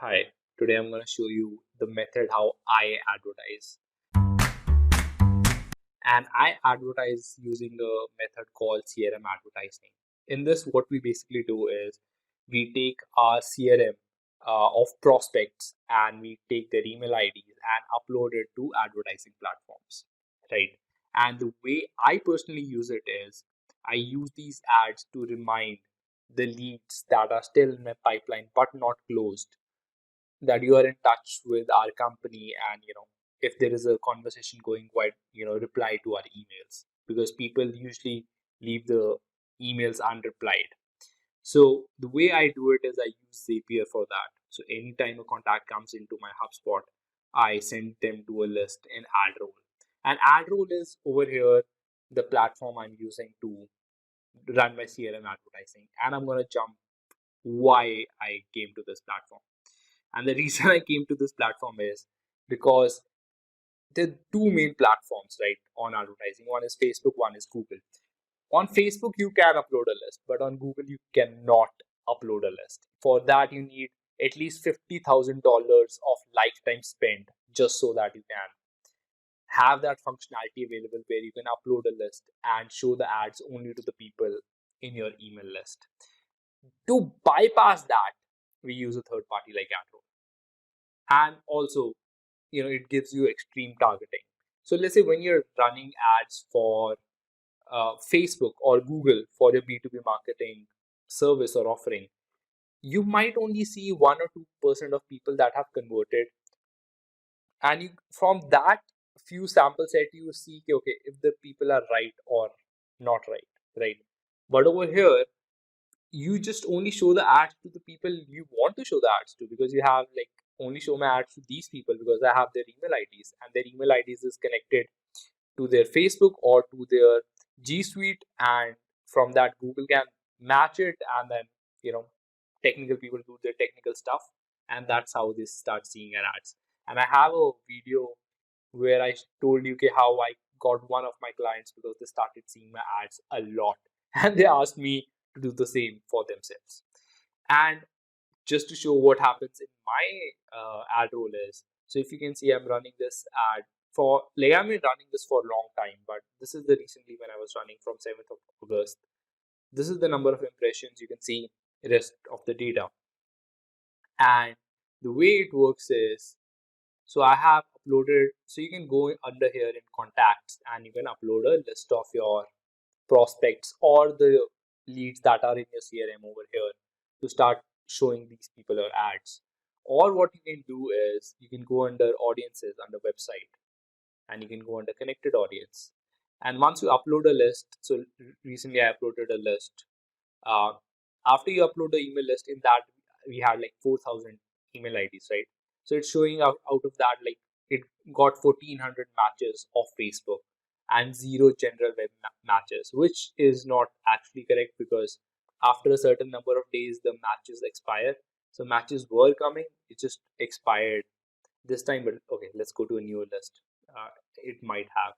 Hi, today I'm going to show you the method how I advertise. And I advertise using a method called CRM advertising. In this, what we basically do is we take our CRM of prospects and we take their email IDs and upload it to advertising platforms, right? And the way I personally use it is I use these ads to remind the leads that are still in my pipeline but not closed that you are in touch with our company, and if there is a conversation going, quite reply to our emails, because people usually leave the emails unreplied. So the way I do it is I use Zapier for that. So anytime a contact comes into my HubSpot, I send them to a list in Adroll. And Adroll is over here the platform I'm using to run my CRM advertising. And I'm going to jump why I came to this platform. And the reason I came to this platform is because there are two main platforms, right, on advertising. One is Facebook, one is Google. On Facebook, you can upload a list, but on Google, you cannot upload a list. For that, you need at least $50,000 of lifetime spend just so that you can have that functionality available where you can upload a list and show the ads only to the people in your email list. To bypass that, we use a third party like Adroll. And also, it gives you extreme targeting. So let's say when you're running ads for Facebook or Google for your B2B marketing service or offering, you might only see 1 or 2% of people that have converted, and from that few sample set you see, okay, if the people are right or not right. But over here, you just only show the ads to the people you want to show the ads to, because you have like only show my ads to these people because I have their email IDs, and their email IDs is connected to their Facebook or to their G Suite, and from that Google can match it, and then technical people do their technical stuff, and that's how they start seeing an ads. And I have a video where I told you, okay, how I got one of my clients because they started seeing my ads a lot and they asked me to do the same for themselves. And just to show what happens in my ad role is, so if you can see, I'm running this ad for, like, I've been running this for a long time, but this is the recently when I was running from 7th of August. This is the number of impressions. You can see rest of the data. And the way it works is, so I have uploaded, so you can go under here in contacts and you can upload a list of your prospects or the leads that are in your CRM over here to start showing these people your ads. Or what you can do is you can go under audiences under website, and you can go under connected audience. And once you upload a list, so recently I uploaded a list. Uh, After you upload the email list, in that we had like 4,000 email IDs, right? So it's showing out of that, like, it got 1,400 matches of Facebook and zero general web matches, which is not actually correct, because after a certain number of days the matches expire. So matches were coming, it just expired this time. But okay, let's go to a newer list. It might have,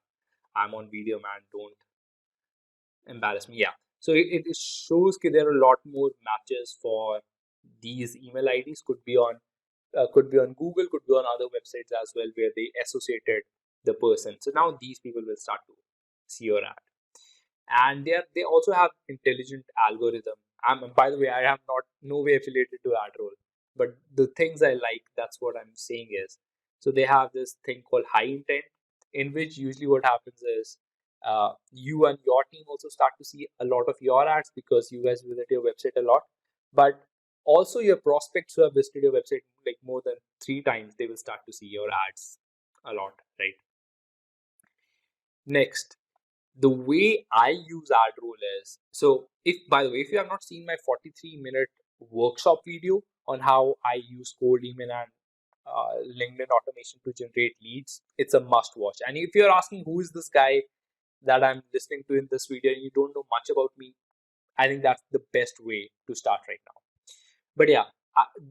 I'm on video, man, don't embarrass me. Yeah, so it shows that there are a lot more matches for these email IDs. Could be on Google, could be on other websites as well, where they associated the person. So now these people will start to see your ad. And they also have intelligent algorithm. By the way, I am not no way affiliated to Adroll, but the things I like, that's what I'm saying is, so they have this thing called high intent, in which usually what happens is, you and your team also start to see a lot of your ads because you guys visit your website a lot. But also your prospects who have visited your website like more than 3 times, they will start to see your ads a lot, right? Next, the way I use Adroll is, so if, by the way, if you have not seen my 43-minute workshop video on how I use cold email and LinkedIn automation to generate leads, it's a must watch. And if you're asking who is this guy that I'm listening to in this video and you don't know much about me, I think that's the best way to start right now. But yeah,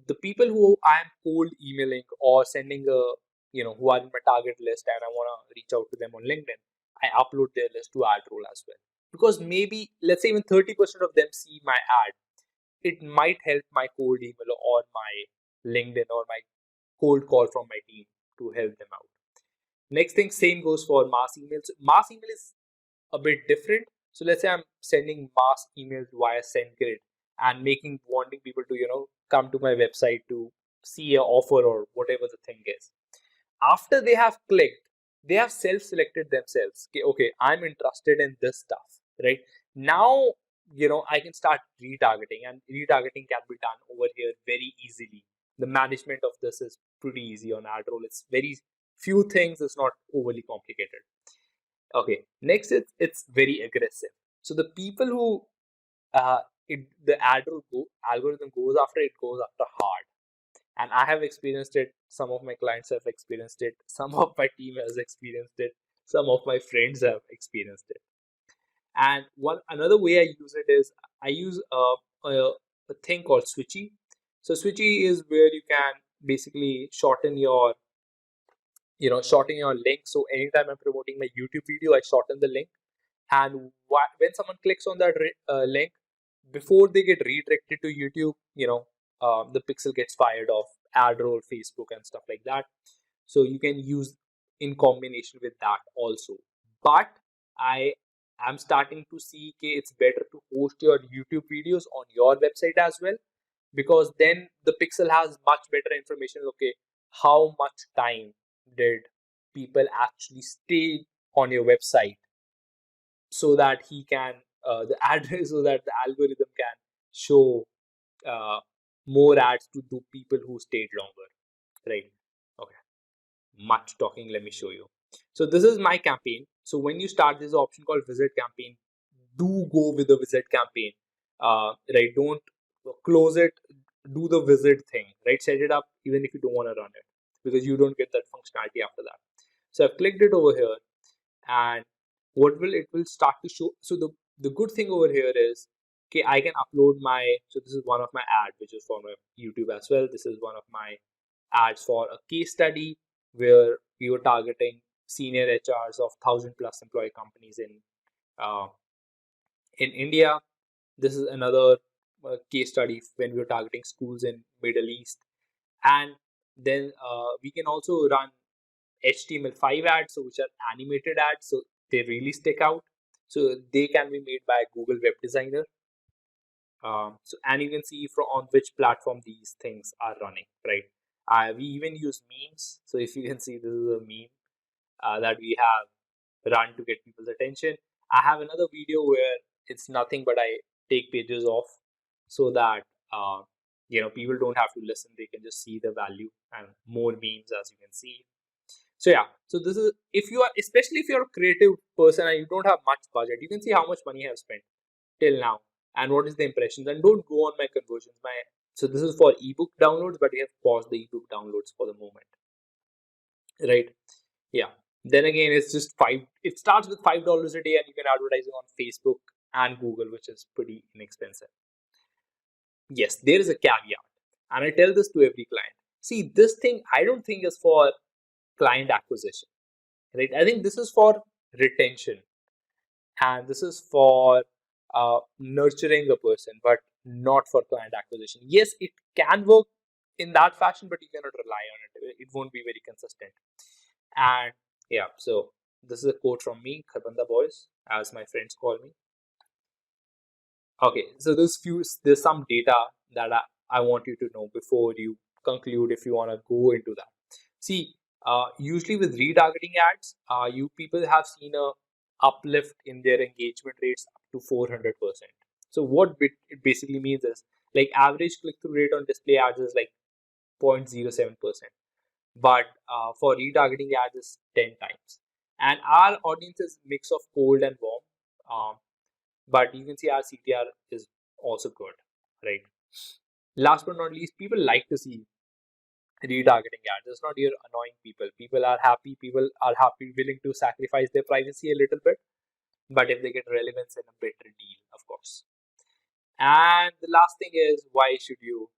the people who I'm cold emailing or sending who are in my target list and I want to reach out to them on LinkedIn, I upload their list to Adroll as well. Because maybe, let's say, even 30% of them see my ad, it might help my cold email or my LinkedIn or my cold call from my team to help them out. Next thing, same goes for mass emails. Mass email is a bit different. So let's say I'm sending mass emails via SendGrid and wanting people to come to my website to see a offer or whatever the thing is. After they have clicked, they have self-selected themselves. Okay, I'm interested in this stuff, right? Now, I can start retargeting, and retargeting can be done over here very easily. The management of this is pretty easy on Adroll. It's very few things, it's not overly complicated. Okay, next it's very aggressive. So the people who the algorithm goes after, it goes after hard. And I have experienced it. Some of my clients have experienced it. Some of my team has experienced it. Some of my friends have experienced it. And another way I use it is I use a thing called Switchy. So Switchy is where you can basically shorten your link. So anytime I'm promoting my YouTube video, I shorten the link. And when someone clicks on that link, before they get redirected to YouTube, the pixel gets fired off Adroll, Facebook, and stuff like that. So you can use in combination with that also. But I am starting to see it's better to host your YouTube videos on your website as well, because then the pixel has much better information. Okay, how much time did people actually stay on your website, so that he can the address so that the algorithm can show more ads to the people who stayed longer, right? Okay, much talking, let me show you. So this is my campaign. So when you start, there's an option called visit campaign. Do go with the visit campaign, right? Don't close it, do the visit thing, right? Set it up even if you don't want to run it, because you don't get that functionality after that. So I've clicked it over here, and it will start to show. So the good thing over here is, okay, I can upload so this is one of my ads, which is for my YouTube as well. This is one of my ads for a case study where we were targeting senior HRs of 1,000+ employee companies in India. This is another case study when we were targeting schools in Middle East. And then we can also run HTML5 ads, so which are animated ads, so they really stick out. So they can be made by Google Web Designer. And you can see on which platform these things are running, right? We even use memes. So if you can see, this is a meme that we have run to get people's attention. I have another video where it's nothing but I take pages off, so that people don't have to listen, they can just see the value, and more memes, as you can see. So yeah, so this is, especially if you're a creative person and you don't have much budget, you can see how much money I have spent till now and what is the impressions. And don't go on my conversions. So this is for ebook downloads, but we have paused the ebook downloads for the moment, right? Yeah. Then again, it's just it starts with $5 a day, and you can advertise on Facebook and Google, which is pretty inexpensive. Yes, there is a caveat, and I tell this to every client. See, this thing I don't think is for client acquisition, right? I think this is for retention, and this is for nurturing a person, but not for client acquisition. Yes, it can work in that fashion, but you cannot rely on it. It won't be very consistent. And yeah, so this is a quote from me, Kharbanda boys, as my friends call me. Okay, so there's some data that I want you to know before you conclude, if you want to go into that. See, usually with retargeting ads, you people have seen a uplift in their engagement rates up to 400%. So what it basically means is, like, average click-through rate on display ads is like 0.07%, but for retargeting ads is 10 times. And our audience is mix of cold and warm, but you can see our CTR is also good, right? Last but not least, people like to see retargeting ads. It's not your annoying people. People are happy, willing to sacrifice their privacy a little bit, but if they get relevance in a better deal, of course. And the last thing is, why should you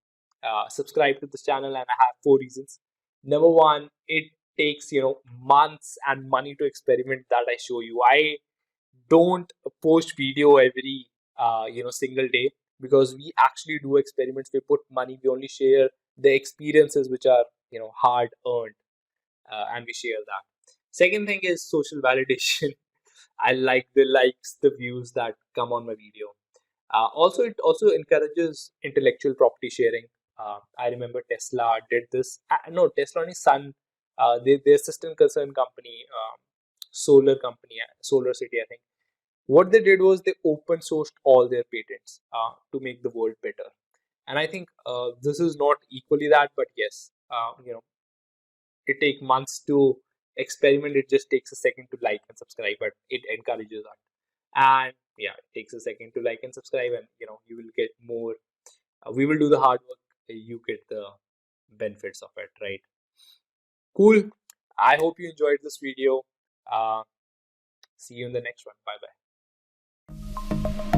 subscribe to this channel? And I have 4 reasons. Number one, it takes months and money to experiment that I show you. I don't post video every single day, because we actually do experiments. We put money, we only share the experiences which are hard earned, and we share that. Second thing is social validation. I like the likes, the views that come on my video. Also, it also encourages intellectual property sharing. I remember Tesla did this. No, Tesla and his son, their sister concern company, solar company, Solar City, I think. What they did was they open sourced all their patents to make the world better. And I think this is not equally that, but yes, it takes months to experiment. It just takes a second to like and subscribe, but it encourages that. And yeah, it takes a second to like and subscribe, and you will get more. We will do the hard work. You get the benefits of it, right? Cool. I hope you enjoyed this video. Uh, See you in the next one. Bye bye.